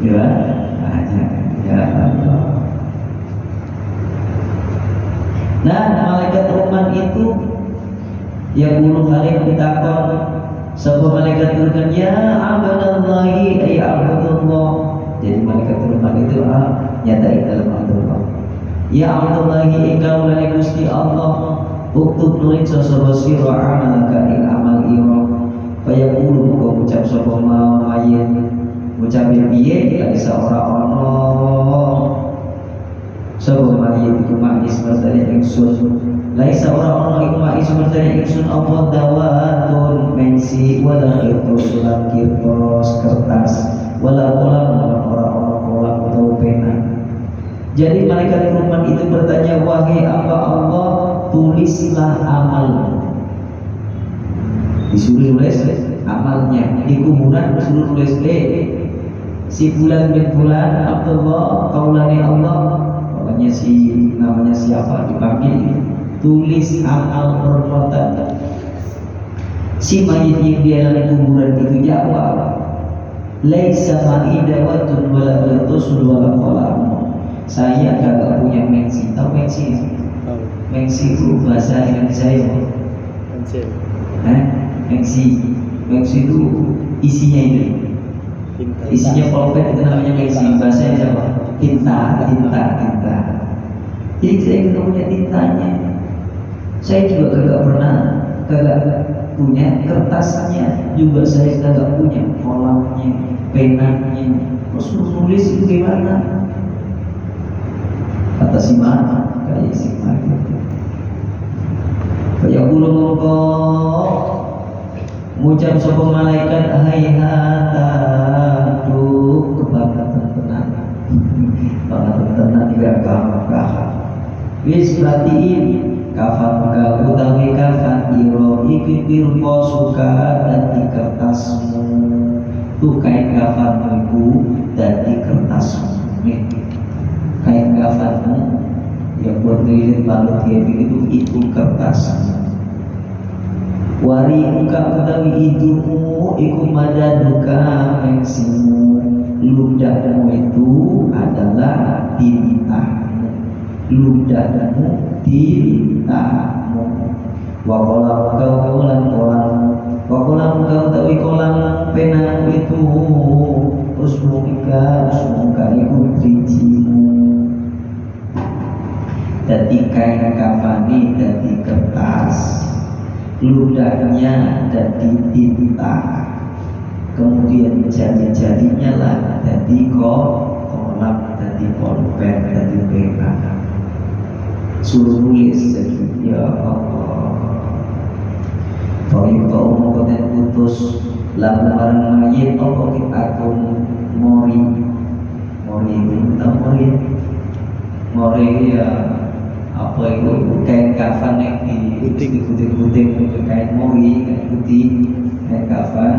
Ya, ya Allah. Nah, malaikat Rahman itu yang bulu kali ditakon sebuah malaikat turun, ya abadallahi ay abdullah. Jadi malaikat Rahman itu nyatain dalam Al-Qur'an. Ya abdallahi engkau lani Gusti Allah, uktub nulis sapa sira amalaka ing amal ira. Kaya bulu muga ucap sapa mayit. Ucap piye ila seorang sebab mayit iku ma'is bertanya ingsun laisa orang-orang iku ma'is bertanya ingsun apa dawatun mensi wala kirtos sulam kirtos kertas wala kolam orang-orang kolam atau pena. Jadi malaikat Rahman itu bertanya, wahai hamba Allah, tulislah amalmu. Disuruh tulis amalnya di kuburan, disuruh tulis si bulan bin bulan Abdullah kaulani Allah, pokoknya si namanya siapa dipanggil, tulis amal perbuatan. Si mayit yang dia dalam kuburan itu jawab, laisa ma'idawatun wala bertusul wala kolam. Saya kagak punya mensi. Tahu mensi? Mensi itu bahasa Indonesia ya. Mensi. Mensi itu isinya itu. Isinya pulpen itu namanya mensi. Bahasanya apa? Tinta. Jadi saya tidak punya tintanya. Saya juga kagak punya kertasnya. Juga saya kagak punya kolamnya, penanya. Terus nulis itu gimana? Kata si mana? Kayak si mana? Kayak bulu ngucap sapa malaikat hayata tuh kebanggaan tenang. Banggaan tenang juga kahah. Wis berartiin kafan ka utawi kafan iro iki suka dadi kertasmu. Tuh kain kafan iku dadi kertasmu. Kain kafanmu yang buat dililit balut dia itu kertas. Wari uka utawi hidungmu iku madaduka mensimu. Ludahmu itu adalah tintahmu. Ludahmu tintahmu. Wa kolam kau kolam utawi kolam pena itu usmuka iku trijimu. Dadi kain kafani dadi kertas, ludahnya dadi tinta, kemudian jari-jarinya lah dadi kolam, dadi pulpen, dadi pena. Suruh nulis ya Allah. Fa'in kau mengkoten putus lalu barang mayit apa kita akun mori itu tak mori ya apa itu kain kafan yang diputing kain mori kain putih kain kafan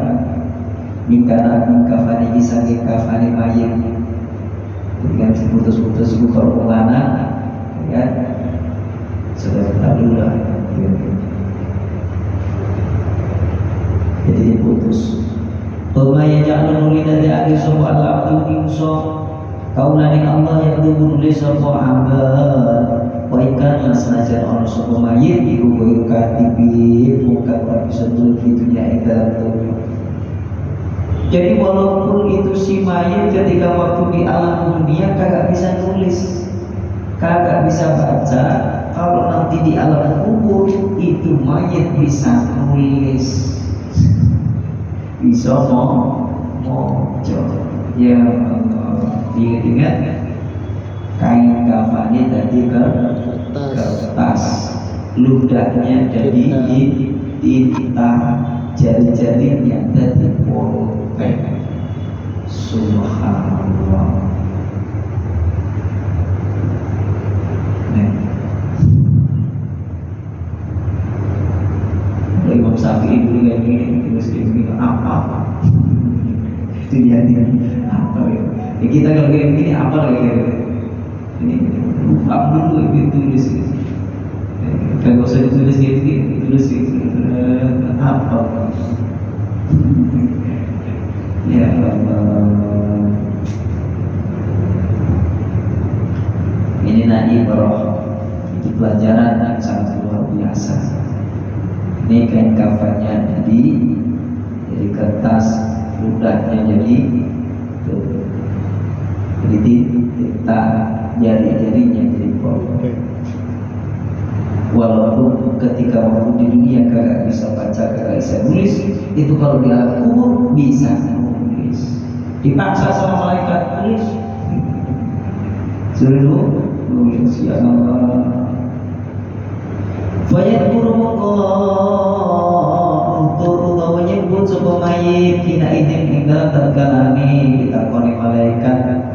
mingkana kafan ini saking kafan mayit ketika putus-putus itu kalau pelana ya sudah tak dulu lah jadi putus. Pemaya jangan nulis dari akhir semua Allah ingso kau nani Allah yang nulis semua amal. Waikan senajan orang semua mayit ibu bukan tibi bukan orang bisa nulis itunya dalam tubuh. Jadi walaupun itu si mayit ketika waktu di alam dunia kagak bisa nulis, kagak bisa baca, kalau nanti di alam kubur itu mayit bisa nulis. Bisa mau ya ingat kain kafani tadi kertas, ludahnya jadi tinta, jari-jarinya jadi pulpen. Subhanallah. Imam Syafi'i dulu kayak gini, terus kayak gini apa? Itu dia apa ya? Kita kalau kayak gini apa lagi gitu? Ini lupa dulu itu tulis. Kalau usah ditulis gitu, tulis gitu. Apa? Ya Allah. ibrah. Itu pelajaran yang sangat luar biasa. Ini kain kafannya jadi kertas, ludahnya jadi tinta, jari-jarinya jadi pol. Walaupun ketika waktu di dunia kagak bisa baca, kagak bisa nulis, itu kalau di alam kubur bisa nulis. Dipaksa sama malaikat nulis, suruh nulis ya Allah. Fayadkurullah untuk menyebut sebuah mayit kina idin dalam terkalani ditakoni malaikat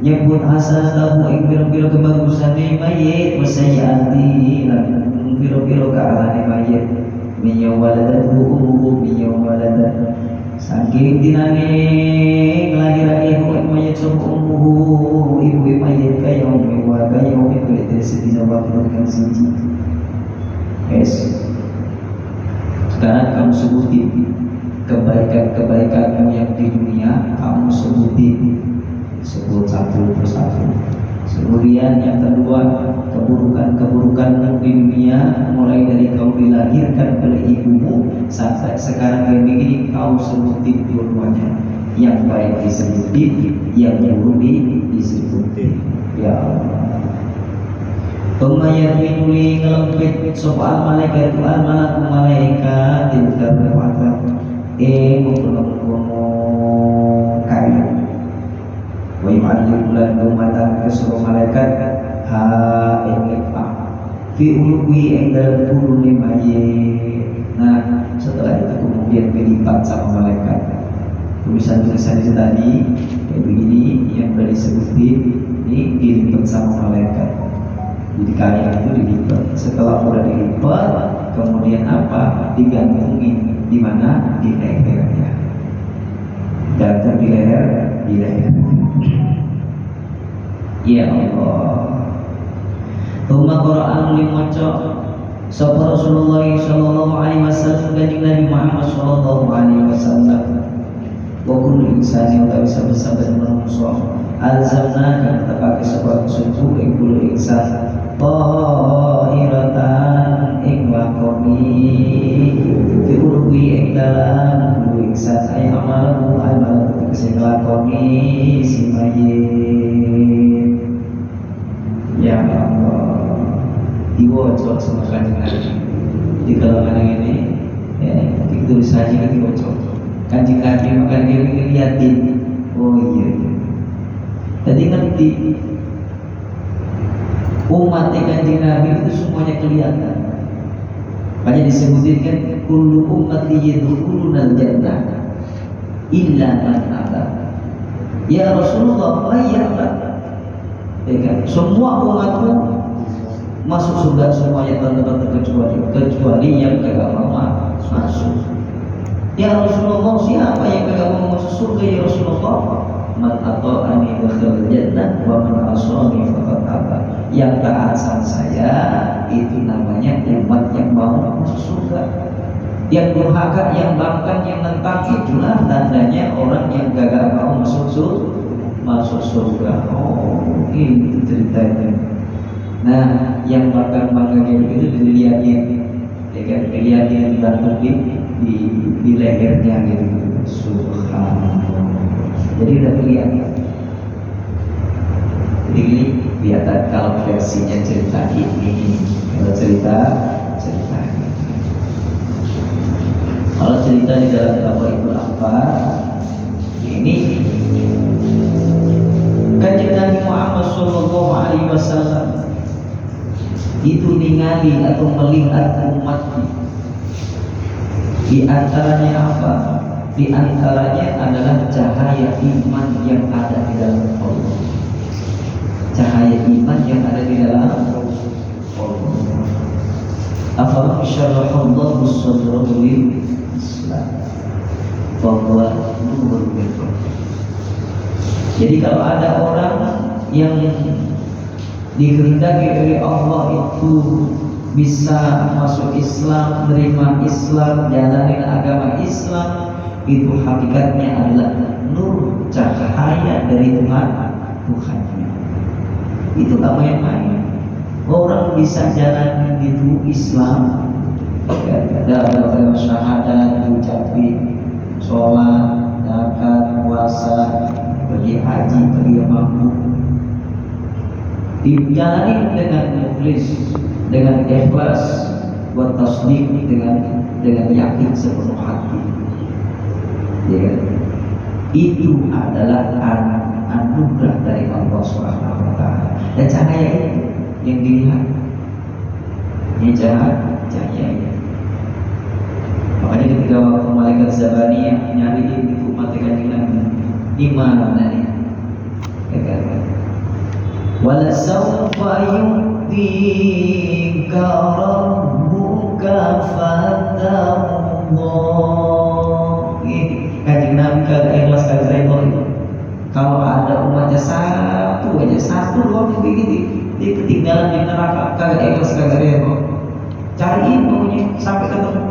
nyebut hasanatahu ing biro-biro kebagusane mayit wasayati lan biro-biro kaalane mayit minya waladatu umuhu minya waladat saking dinane nglahirake ibu mayit sapa umuhu ibu mayit kaya wa kaya kulit sedina waktu kan siji. Sekarang kamu sebutin kebaikan-kebaikanmu yang di dunia, kamu sebut satu persatu. Kemudian yang kedua, keburukan-keburukanmu di dunia, mulai dari kau dilahirkan oleh ibumu sampai sekarang kayak begini, kau sebutin dua-duanya. Yang baik disebutin, yang buruk disebutin. Ya Allah. Pemayat minuli ngelempit soal malaikat itu al-malaku malaikat tidak berwata mengkono kayu wa yu'alliq bulan dumatan ke seluruh malaikat ha ingipah fi uluwi yang dalam kuluni mayit. Nah setelah itu kemudian dilipat sama malaikat tulisan-tulisan itu tadi kayak begini yang sudah disebutin ini dilipat sama malaikat. Jadi kain itu dilipat. Setelah udah dilipat, kemudian apa? Digantungin di mana? Di lehernya. Gantung di leher. Ya Allah. Tuma Quran limaca sapa Rasulullah sallallahu alaihi wasallam dan Nabi Muhammad sallallahu alaihi wasallam. Wa kullu insani wa sabar manusia alzamna kan tepake sapa suku ing kullu insan Tahiratan ing lakoni diurui ing dalam kullu insan ay amalu sing lakoni si mayit. Ya Allah, diwaca sama kanjeng Nabi di kalangan ini ya tulisannya diwaca kanjeng Nabi maka dia ngeliatin. Oh iya tadi ngerti umat kanjeng Nabi itu semuanya kelihatan. Makanya disebutin kan kullu ummati yadkhuluna al-jannah illa man aba. Ya Rasulullah, ya kan? Semua umatmu masuk surga semuanya tanpa kecuali yang kagak mau masuk. Ya Rasulullah, siapa yang kagak mau masuk surga ya Rasulullah? Man ata'ani dakhala jannah wa man asani faqad aba. Yang taat sama saya itu namanya umat yang mau masuk surga. Yang durhaka, yang bangkang, yang nentang itulah tandanya orang yang gagal mau masuk surga. Oh, itu ceritanya. Nah, yang bangkang itu dilihatin, ya kan? Dilihatin dan di lehernya gitu. Subhanallah. Jadi udah kelihatan. Jadi ini lihat kalau versinya cerita ini, kalau cerita ini. Kalau cerita di dalam kitab itu apa? Ini kanjeng Nabi Muhammad Sallallahu Alaihi Wasallam itu ningali atau melihat umatnya. Di antaranya apa? Di antaranya adalah cahaya iman yang ada di dalam Allah. Cahaya iman yang ada di dalam Allah. Afaman syarrahallahu sadrahu lil Islam bahwa nurul bil. Jadi kalau ada orang yang dikehendaki oleh Allah itu bisa masuk Islam, menerima Islam, jalanin agama Islam, itu hakikatnya adalah nur cahaya dari Tuhannya. Itu gak main-main. orang bisa jalan itu Islam, ada kalimat syahadat diucapin, sholat, zakat, puasa, pergi haji, pergi mampu, dijalani dengan mukhlis, dengan ikhlas, buat tasdik dengan yakin sepenuh hati. Ya, itu adalah anugerah dari Allah Subhanahu wa Ta'ala. Dan cahaya itu yang dilihat, ini cahaya itu. Makanya ketika waktu malaikat Zabaniyah nyari itu matikan dengan iman tadi, kata wala sawfa yu'tika rabbuka fatardah. Kanjeng Nabi kagak ikhlas kagak redha itu. Kalau ada umatnya satu doang begini, dia ketinggalan di neraka, kagak ikhlas kagak redha. Cari ilmunya sampai ketemu.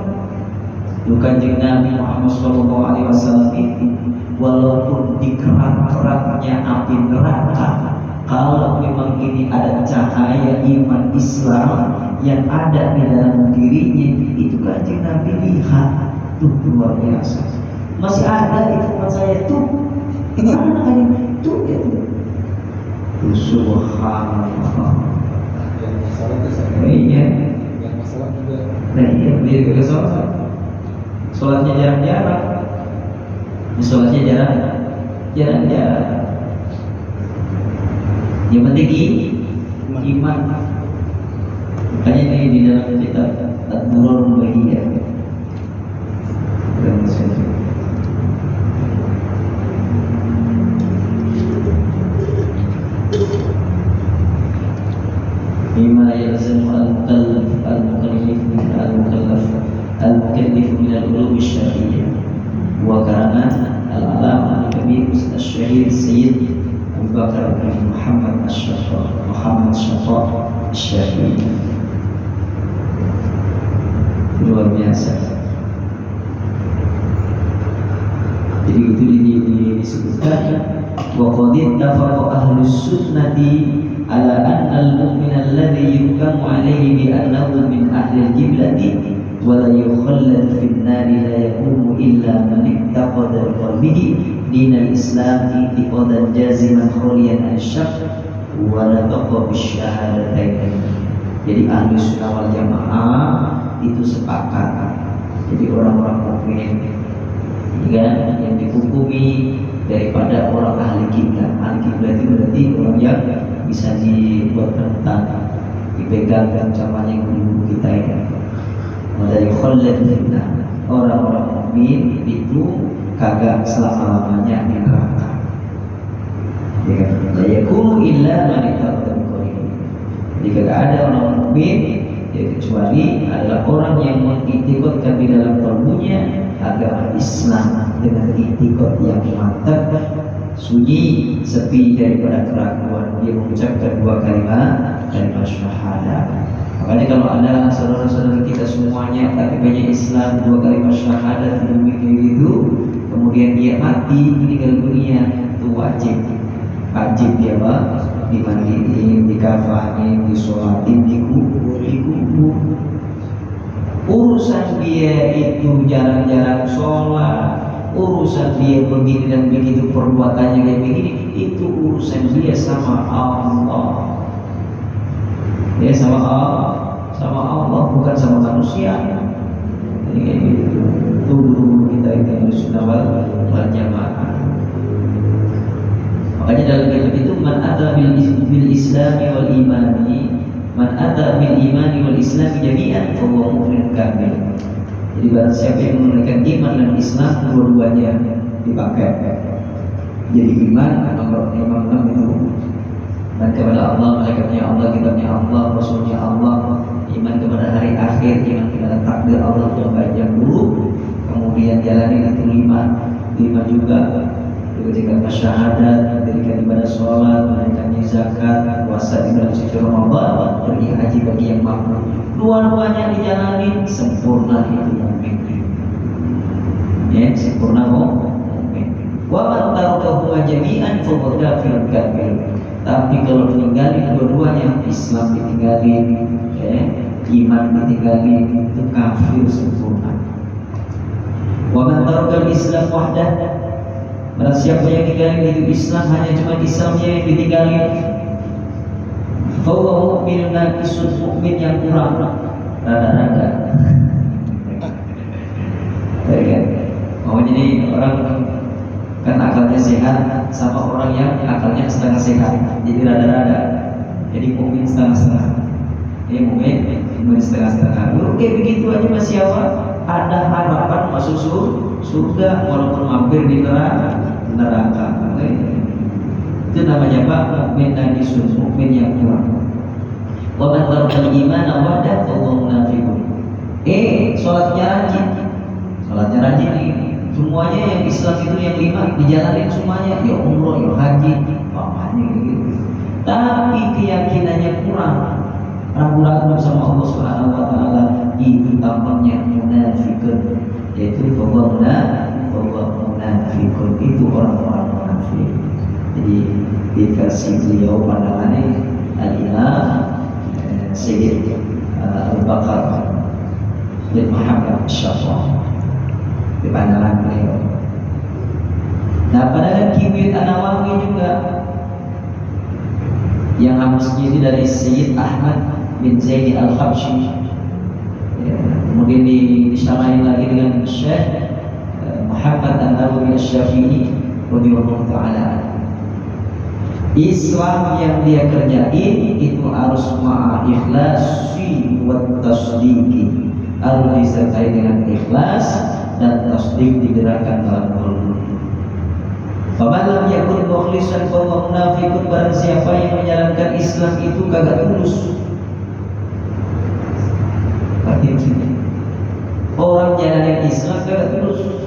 Kanjeng Nabi Muhammad SAW itu walaupun di kerak-keraknya api neraka, kalau memang ini ada cahaya iman Islam yang ada di dalam dirinya, itu Kanjeng Nabi lihat tuh luar biasa. Masih ada itu umat saya tuh, ini makanya tuh ya tuh. Subhanallah. Yang masalah itu saya. Iya. Yang masalah juga. Nah iya, dia juga sholat. Sholatnya jarang-jarang. Sholatnya jarang-jarang. Yang penting iman. Makanya ini di dalam kitab Ad-Durrul Bahiyah. Bima yalzamu al-mukallaf min al-ulum asy-syar'iyyah wa karana al-alama al-kabir al-syahid Sayyid Abu Bakar bin Muhammad Syafa Asy-Syafi'i. Luar biasa. Jadi itu disebutkan wa qad ittafaqa ahlus sunnati ala anna al-mu'min alladhi yukamu alayhi bi annahu min ahli al-qiblati wa la yukhallad fi an-nari la yaqumu illa man ittaqada qalbihi din al-islam i'tiqadan jaziman khaliyan an syakk wa nataqa bisyahadatain. Jadi ahli sunnah wal jamaah itu sepakat. Jadi orang-orang mukmin ya, yang dihukumi daripada orang ahli kiblat. Ahli kiblat itu berarti orang yang bisa dibuat rentan, dipegang ancamannya guru kita ini. Dari khallad fitnah, orang-orang mukmin itu kagak selama-lamanya di neraka. Ya, la yakunu illa man ittaqa. Jadi kagak ada orang mukmin ya, kecuali adalah orang yang mengiktikadkan di dalam kalbunya agama Islam dengan iktikad yang mantap, sunyi, sepi daripada keraguan. Dia mengucapkan dua kalimat syahadat. Makanya kalau ada saudara-saudara kita semuanya KTP-nya Islam, dua kalimat syahadat itu, kemudian dia mati meninggal dunia, itu wajib dia dimandiin, dikafanin, disolatin, dikubur. Urusan dia itu jarang-jarang sholat, urusan dia begini dan begitu, perbuatannya kayak begini, itu urusan dia sama Allah. Dia sama Allah, bukan sama manusia. Jadi kayak gitu. Itu guru kita itu Ahlussunnah wal Jamaah. Makanya dalam kitab itu man ata bil islami wal imani, man ata bil imani wal islami jami'an fa huwa mu'min kamil. Jadi barang siapa yang menunaikan iman dan Islam dua-duanya dipakai. Jadi iman nomor 6 itu dan kepada Allah, malaikatnya Allah, kitabnya Allah, rasulnya Allah, iman kepada hari akhir, iman kepada takdir Allah yang baik yang buruk, kemudian jalani itu 5 juga ketika syahadat, diberikan ibadah sholat, menunaikan zakat, puasa di bulan suci Ramadan, pergi haji bagi yang mampu. Dua-duanya dijalani sempurna itu mukmin. Ya, sempurna mukmin. Wa man tarakahuma jami'an fa huwa kafirun kafir. Tapi kalau meninggalin dua-duanya, Islam ditinggalin, iman ditinggalin, itu kafir sempurna. Wa man tarakal Islam wahdah, barang siapa yang tinggalin itu Islam, hanya cuma Islamnya yang ditinggalin, fa huwa mu'minun naqisun, mukmin yang kurang, rada-rada. Kan? Oh, jadi orang kan akalnya sehat sama orang yang akalnya setengah sehat, jadi rada-rada. Jadi mukmin setengah-setengah. Ini mukmin setengah-setengah. Oke, begitu aja masih ada harapan masuk surga walaupun mampir di neraka. Itu namanya apa? Mukmin naqisun, mukmin yang kurang. Wa man tarakal iman wahdah fa huwa munafiqun. Salatnya rajin nih. Semuanya yang Islam itu yang 5 dijalanin semuanya, ya umroh, ya haji, pamannya gitu. Tapi keyakinannya kurang, ragu-ragu sama Allah Subhanahu wa taala, itu tampaknya munafikun. Yaitu bahwa munafikun itu orang-orang munafik. Jadi di versi beliau pandangannya Al-Imam Sayyid Abu Bakar bin Muhammad Syafi'i di pandangan beliau. Nah, pandangan Kibrit An-Nawawi juga yang harusnya itu dari Sayyid Ahmad bin Zaid Al-Habsyi, kemudian disyarahin lagi dengan Syekh Muhammad An-Nawawi Asy-Syafi'i radhiyallahu ta'ala. Islam yang dia kerjain itu harus ma'a ikhlasi wa tasdiqi, harus disertai dengan ikhlas dan tasdik digerakkan dalam qalbu. Faman lam yakun mukhlishan fa huwa munafiqun, barang siapa yang menjalankan Islam itu kagak tulus. Orang jalanin Islam kagak tulus,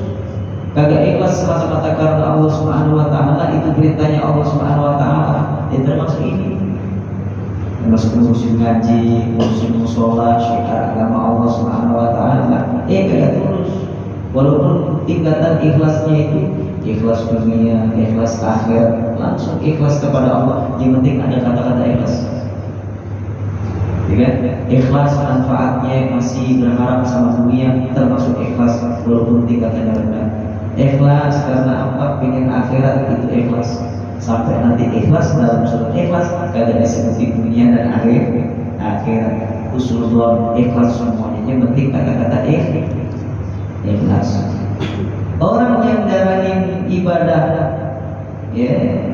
kagak ikhlas semata-mata karena Allah Subhanahu wa taala, itu perintahnya Allah Subhanahu wa taala. Termasuk ini, termasuk ngurusin ngaji, ngurusin musola, syiar agama Allah Subhanahu wa taala, kagak tulus. Walaupun tingkatan ikhlasnya itu ikhlas dunia, ikhlas akhir, langsung ikhlas kepada Allah. Yang penting ada kata-kata ikhlas, ya kan? Ikhlas manfaatnya masih berharap sama dunia, termasuk ikhlas walaupun tingkatannya rendah. Ikhlas karena apa? Pengen akhirat, itu ikhlas. Sampai nanti ikhlas dalam surat Ikhlas kada disebut dunia dan akhirat. Husnuzon, ikhlas semuanya. Yang penting kata-kata ikhlas. Orang yang jalanin ibadah,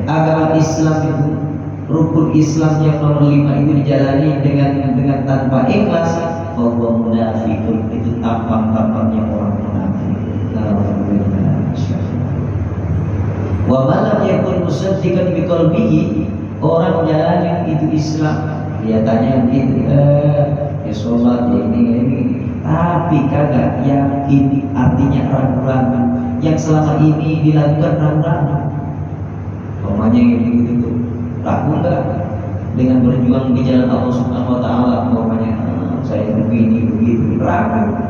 agama Islam itu, rukun Islam yang nomor 5 itu dijalani dengan tanpa ikhlas, bahwa munafikun, itu tampang-tampangnya orang munafik. Wa malam yakun musaddiqan biqalbihi, orang jalanin itu Islam, kelihatannya gitu, ya sholat, ya ini, tapi kagak yakin, artinya ragu-ragu. Yang selama ini dilakukan ragu-ragu, pokoknya gitu tuh, ragu enggak dengan berjuang di jalan Allah Subhanahu wa taala, pokoknya saya begini begitu, ragu.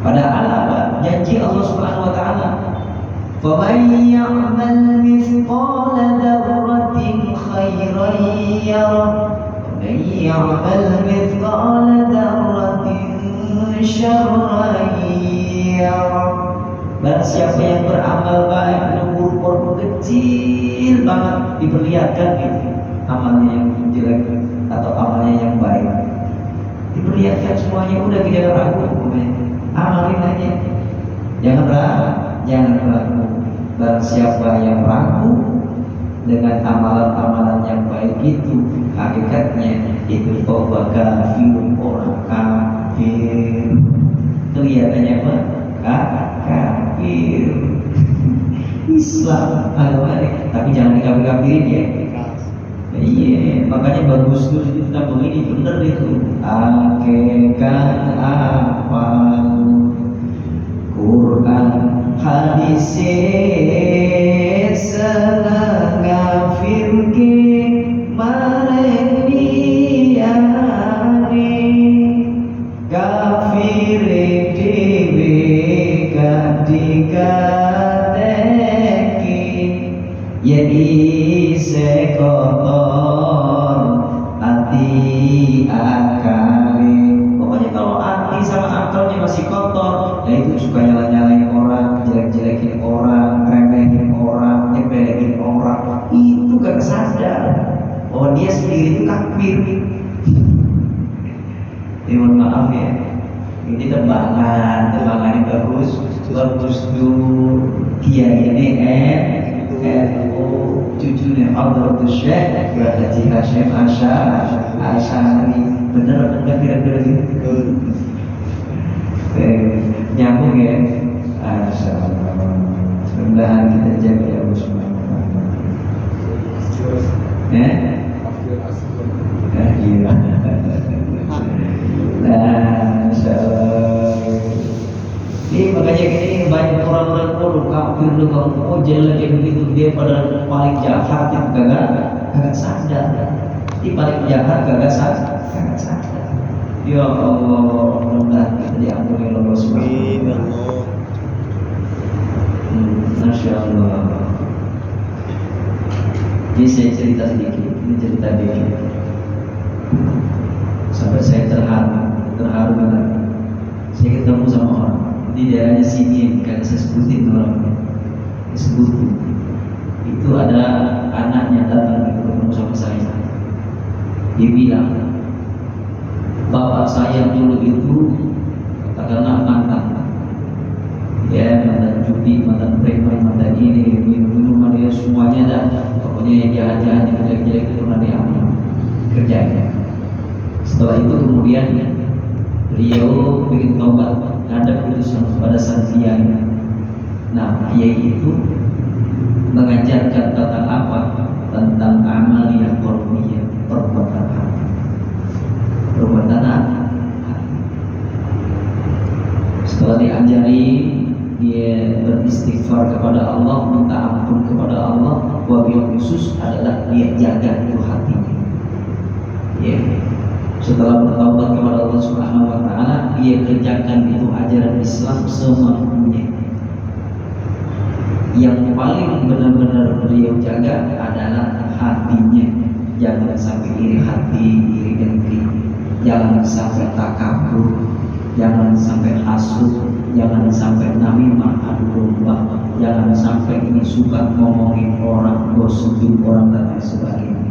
Padahal apa? Janji Allah Subhanahu wa taala, فَمَنْ يَعْمَلْ مِثْقَالَ ذَرَّةٍ خَيْرًا يَرَهُ وَمَنْ يَعْمَلْ مِثْقَالَ ذَرَّةٍ شَرًّا يَرَهُ. Dan siapa yang beramal baik, umur kecil banget, diperlihatkan gitu, amalnya yang jelek atau amalnya yang baik, diperlihatkan semuanya, udah tidak ragu, amalin aja, jangan ragu. Barang siapa yang ragu dengan amalan-amalan yang baik itu, hakikatnya itu bahwa kafir, orang kafir. Kelihatannya apa? Kafir. Islam agama, tapi jangan dikafir-kafirin ya. Iya, makanya bagus tuh kita begini, bener itu. Hakikat apa? Quran hadis senang kafir ke mareniani kafir dewe kadika yen isih kotor hati akale. Pokoknya kalau hati sama akalnya masih kotor, nah itu suka nyala-nyalain orang, jelek-jelekin orang, remehin orang, nyepelekin orang, itu gak sadar bahwa dia sendiri itu kafir. Mohon maaf ya, ini tebangan ini bagus dulu dia ini cucunya Abdul Syekh Haji Hashim Asy'ari, bener kira-kira gitu. Nyambung ya. Mudah-mudahan kita jaga ya Allah Subhanahu wa taala. Iya. Nah, insyaallah. Ini makanya gini, banyak orang-orang bodoh kafir lu kalau jelek kayak begitu, dia pada paling jahat itu kagak sadar. Ini paling jahat kagak sadar. Ya Allah, mudah-mudahan kita diampuni oleh Allah Subhanahu wa taala. Masya Allah. Ini saya cerita sedikit, ini cerita dikit. Sampai saya terharu banget. Saya ketemu sama orang di daerahnya sini, kan saya sebutin orangnya, sebutin. Itu ada anaknya datang ketemu sama saya. Dia bilang, bapak saya dulu itu katakanlah mantan, ya mantan judi, mantan preman, mantan ini, minuman dia semuanya dah. Pokoknya yang jahat-jahat, yang jelek-jelek itu pernah diambil kerjanya. Setelah itu kemudian beliau bikin taubat, ada putusan pada sang kiai. Nah, kiai itu mengajarkan tentang apa? Tentang amaliyah qalbiyah, perbuatan hati. Perbuatan hati. Setelah diajari, dia beristighfar kepada Allah, minta ampun kepada Allah. Wabil khusus adalah dia jaga itu hatinya. Ya. Setelah bertaubat kepada Allah Subhanahu wa taala, dia kerjakan itu ajaran Islam semampunya. Yang paling benar-benar beliau jaga adalah hatinya. Jangan sampai iri hati, iri dengki, jangan sampai takabur, jangan sampai hasud, jangan sampai namimah, adu domba, jangan sampai ini suka ngomongin orang, gosipin orang dan lain sebagainya.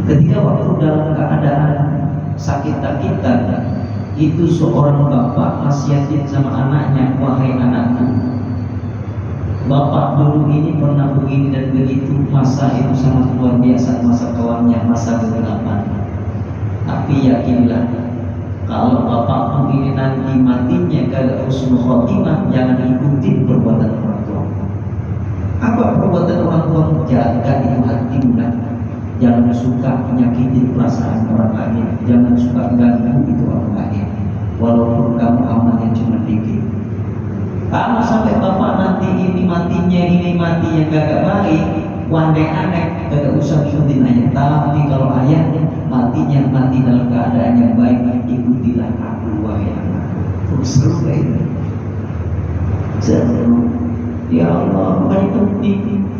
Ketika waktu dalam keadaan sakit-sakitan, itu seorang bapak nasihatin sama anaknya, wahai anakku, bapak dulu ini pernah begini dan begitu, masa itu sangat luar biasa, masa kelamnya, masa kegelapan. Tapi yakinlah, kalau bapak begini nanti matinya kagak husnul khotimah, jangan ikutin perbuatan orang tua. Apa perbuatan orang tua? Jaga itu hatimu. Jangan suka menyakiti perasaan orang lain, jangan suka ganggu itu orang lain, walaupun kamu amalnya cuma dikit. Kalau sampai bapak nanti ini matinya kagak baik, aneh-aneh, kagak usah ikutin ayah. Tapi kalau ayahnya matinya mati dalam keadaan yang baik, ikutilah aku wahai anakku. Seru itu, seru. Ya Allah, makanya penting.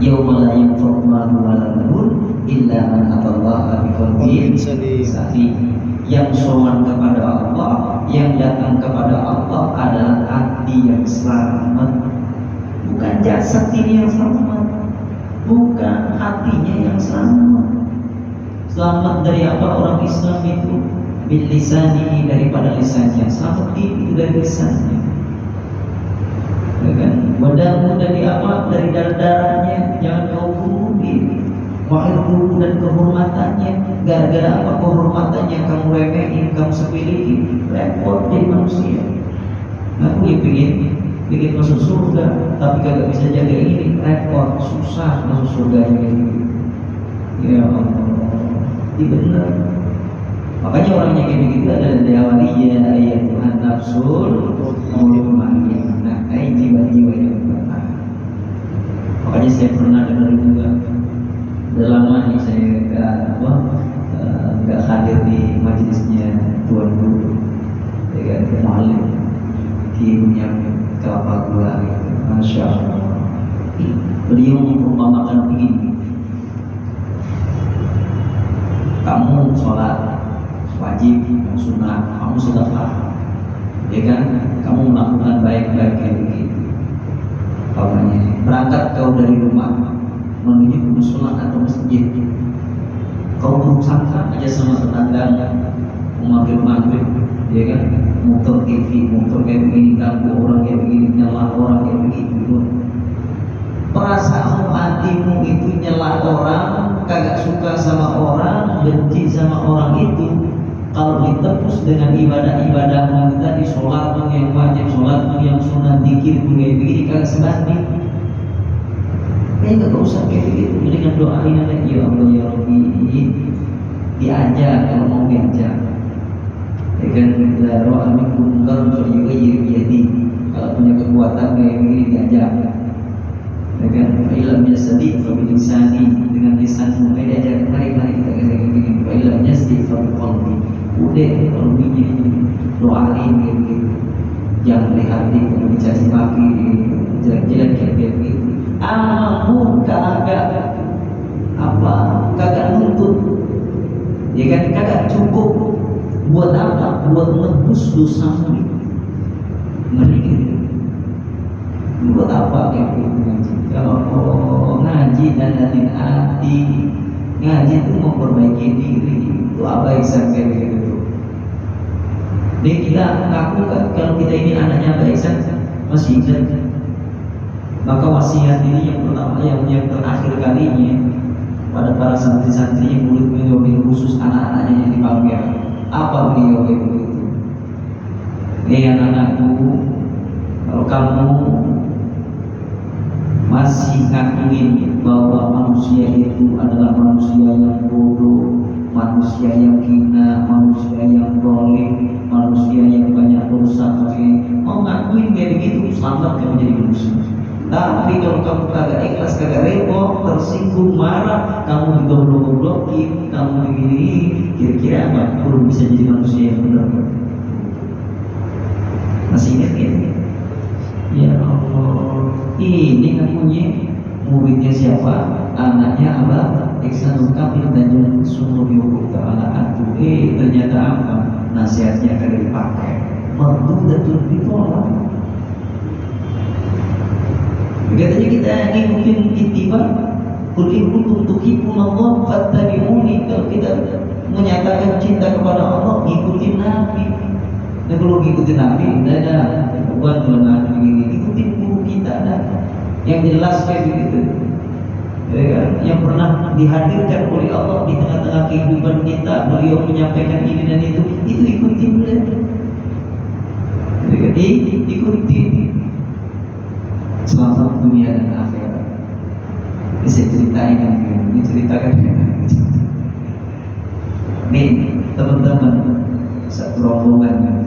Yauma la yanfa'u malun wala banun illa man atallaha biqalbin salim. Yang sowan kepada Allah, yang datang kepada Allah adalah hati yang selamat. Bukan jasad ini yang selamat, bukan hatinya yang selamat. Selamat dari apa orang Islam itu? Bil lisanihi, daripada lisannya. Selamat itu dari lisannya. Wadamu dari apa? Dari darahnya. Jangan kau bunuh diri. Wa'irruhu, dan kehormatannya. Gara-gara apa kehormatannya kamu remehin, kamu sepelehin, repot jadi manusia. Aku ya pengen masuk surga, tapi kagak bisa jaga ini, repot, susah masuk surga ini. Ya Allah, ini benar. Makanya orangnya kayak begitu adalah dawaliyah, ayat Tuhan nafsul mutmainnah. Jiwa-jiwa yang bertahan. Makanya saya pernah dengar juga, udah lama nih saya nggak hadir di majelisnya Tuan Guru, ya kan, Mu'alim di Kelapa Gula, Masya Allah. Beliau mengumpamakan begini, kamu sholat wajib, kamu sunnah, kamu sedekah, ya kan? Kamu melakukan baik-baik kayak begitu. Kawannya berangkat kau dari rumah menuju ke musola atau masjid, kau buruk sangka aja sama tetangga, maghrib, ya kan? Motor TV, motor kayak begini, ganggu orang kayak begini, nyala orang kayak begitu. Perasaan hatimu itu nyela orang, kagak suka sama orang, benci sama orang itu, kalau ditebus dengan ibadah-ibadah tadi, sholat yang wajib, sholat yang sunnah, zikir kayak begini, kagak sebanding. Kagak usah kayak begitu. Dengan doain aja, ya Allah ya Rabbi, diajak kalau mau diajak. Ya kan, la ro'a minkum munkar falyughayyir biyadi. Kalau punya kekuatan kayak begini diajak. Ya kan, ilmu yastadi fa bi lisani, dengan lisanmu diajak, mari kita kayak begini. Ilmu yastadi fa bi qalbi, udah qalbinya doain kayak begitu. Jangan lihat kalau dicaci maki, jelek-jelek kayak begitu. Amun kagak nuntut, ya kan, kagak cukup. Buat apa? Buat menebus dosamu. Mending buat apa kayak gitu ngaji? Kalau ngaji dan hati, ngaji itu memperbaiki diri. Itu apa Ihsan kayak gitu? Jadi kita ngaku kan kalau kita ini anaknya Abah Ihsan masih ingat, maka wasiat ini yang pertama, yang terakhir kalinya pada para santri-santri, murid-murid khusus anak-anaknya yang dipanggil. Apa beliau kayak begitu? Anak-anakku, kalau kamu masih ngakuin bahwa manusia itu adalah manusia yang bodoh, manusia yang hina, manusia yang zalim, manusia yang banyak dosa, mau ngakuin kayak begitu, selamat kamu jadi manusia. Tapi kalau kamu kagak ikhlas, kagak repot, tersinggung, marah, kamu digoblok-goblokin, kamu begini, kira-kira apa? Belum bisa jadi manusia yang benar. Masih ingat ya? Ya Allah, ini ngakunya muridnya siapa? Anaknya Abah Ihsanul Kamil dan Sumuriyuhu Ta'ala Atuh. Ternyata apa? Nasihatnya kagak dipakai, mardudatun ditolak. Katanya kita ngikutin ittiba, qul in kuntum tuhibbunallah fattabi'uni. Kalau kita menyatakan cinta kepada Allah, ngikutin Nabi. Dan kalau ngikutin Nabi, tidak ada bukan kalau Nabi ngikutin guru kita ada yang jelas kayak begitu. Ya kan? Yang pernah dihadirkan oleh Allah di tengah-tengah kehidupan kita, beliau menyampaikan ini dan itu ikutin beliau. Jadi ikutin. Selamat dunia dan akhirat. Ini saya ceritain kan, ini ceritakan nih teman-teman, satu rombongan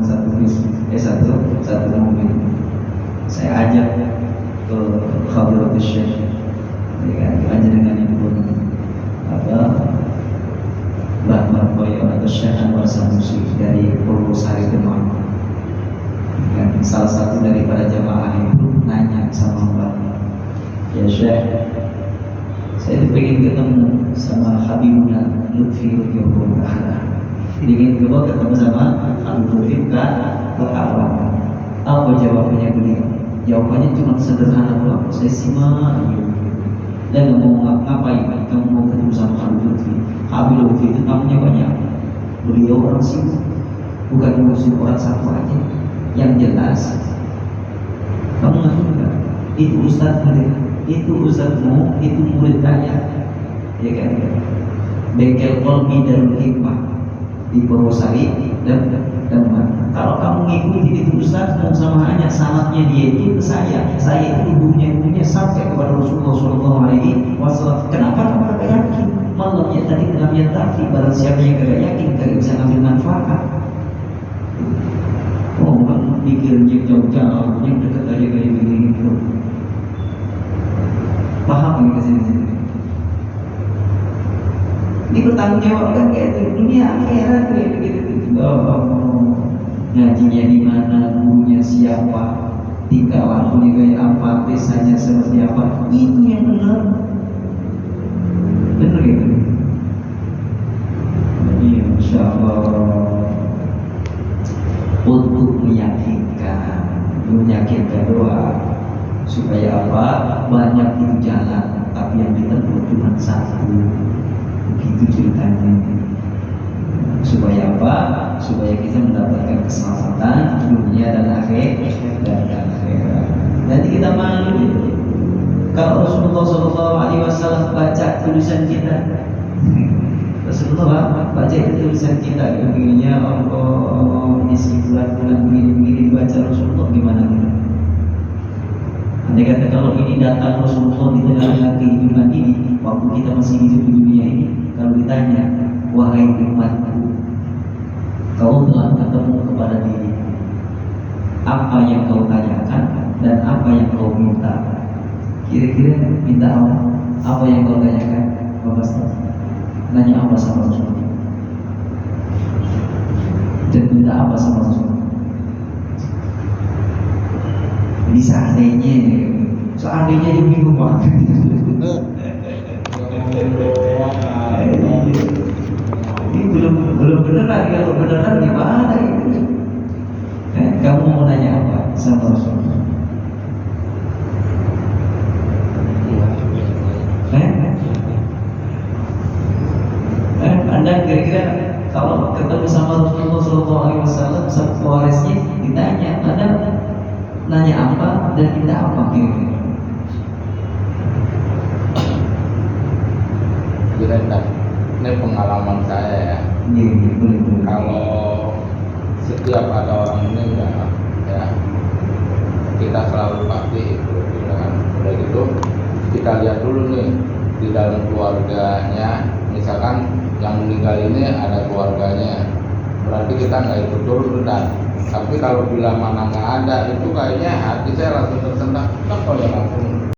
satu bis, satu mobil. Saya ajak ke Khadiratul Syekh, ya kan, diajak dengan ibu Mbak Marboyo atau Syekh Anwar Sanusi dari Purwosari Demak. Dan salah satu daripada jamaah itu nanya sama Mbak, ya Syekh, saya ingin ketemu sama Habibuna Lutfi Radhiyallahu Ta'ala. Ingin ketemu sama Habib Lutfi Ta'ala. Apa jawabannya beliau? Jawabannya cuma sederhana doang. Saya simak dan mau ngapain? Kamu mau ketemu sama Habib Lutfi? Habib Lutfi itu tamunya banyak. Beliau orang sibuk, bukan ngurusin orang satu aja. Yang jelas, kamu ngaku enggak? Itu ustaz mereka, itu ustazmu, itu murid kaya, ya kan? Bengkel Kolbi Darul Hikmah di Purwosari dan kalau kamu ngikutin itu ustazmu, sama hanya sanadnya dia itu ke saya itu ibunya sampai kepada Rasulullah SAW. Kenapa kamu kagak yakin? Malam ya tadi dalam yang tafi, barang siapa yang kagak yakin kagak bisa ngambil manfaat. Oh, kan pikirnya jauh-jauh, yang dekat aja kayak begini gitu. Paham ini kesini-sini? Ini bertanggung jawab kan kayak itu, dunia akhirat kayak begitu. Oh, ngajinya di mana, gurunya siapa, tingkah lakunya kayak apa, desanya seperti apa, itu yang benar. Benar gitu. Iya, insya Allah untuk meyakinkan doa supaya apa, banyak itu jalan tapi yang ditempuh cuma satu, begitu ceritanya. Supaya apa? Supaya kita mendapatkan keselamatan dunia dan akhirat. Nanti kita malu kalau Rasulullah SAW baca tulisan kita. Rasulullah baca tulisan kita, begininya Allah ini si bulan begini dibaca Rasulullah, gimana kita? Andai kata kalau ini datang Rasulullah di tengah-tengah kehidupan ini, waktu kita masih hidup di dunia ini, kalau ditanya, wahai umatku, kau telah ketemu kepada diri, apa yang kau tanyakan dan apa yang kau minta? Kira-kira minta apa? Apa yang kau tanyakan? Bapak Ustaz, nanya apa sama Rasulullah? Dan minta apa sama Rasulullah? Ini seandainya dia bingung banget. Ini belum beneran, kalau beneran gimana itu? Kamu mau nanya apa sama Rasulullah? Anda kira-kira kalau ketemu sama Rasulullah SAW, sama pewarisnya ditanya, Anda nanya apa dan minta apa kira-kira? Ini pengalaman saya ya. Iya, boleh. Kalau setiap ada orang meninggal, ya kita selalu pasti itu bilang, udah gitu kita lihat dulu nih di dalam keluarganya, misalkan yang meninggal ini ada keluarganya, berarti kita nggak ikut turun dan. Tapi kalau bila mana nggak ada, itu kayaknya hati saya langsung tersentak, kok ya langsung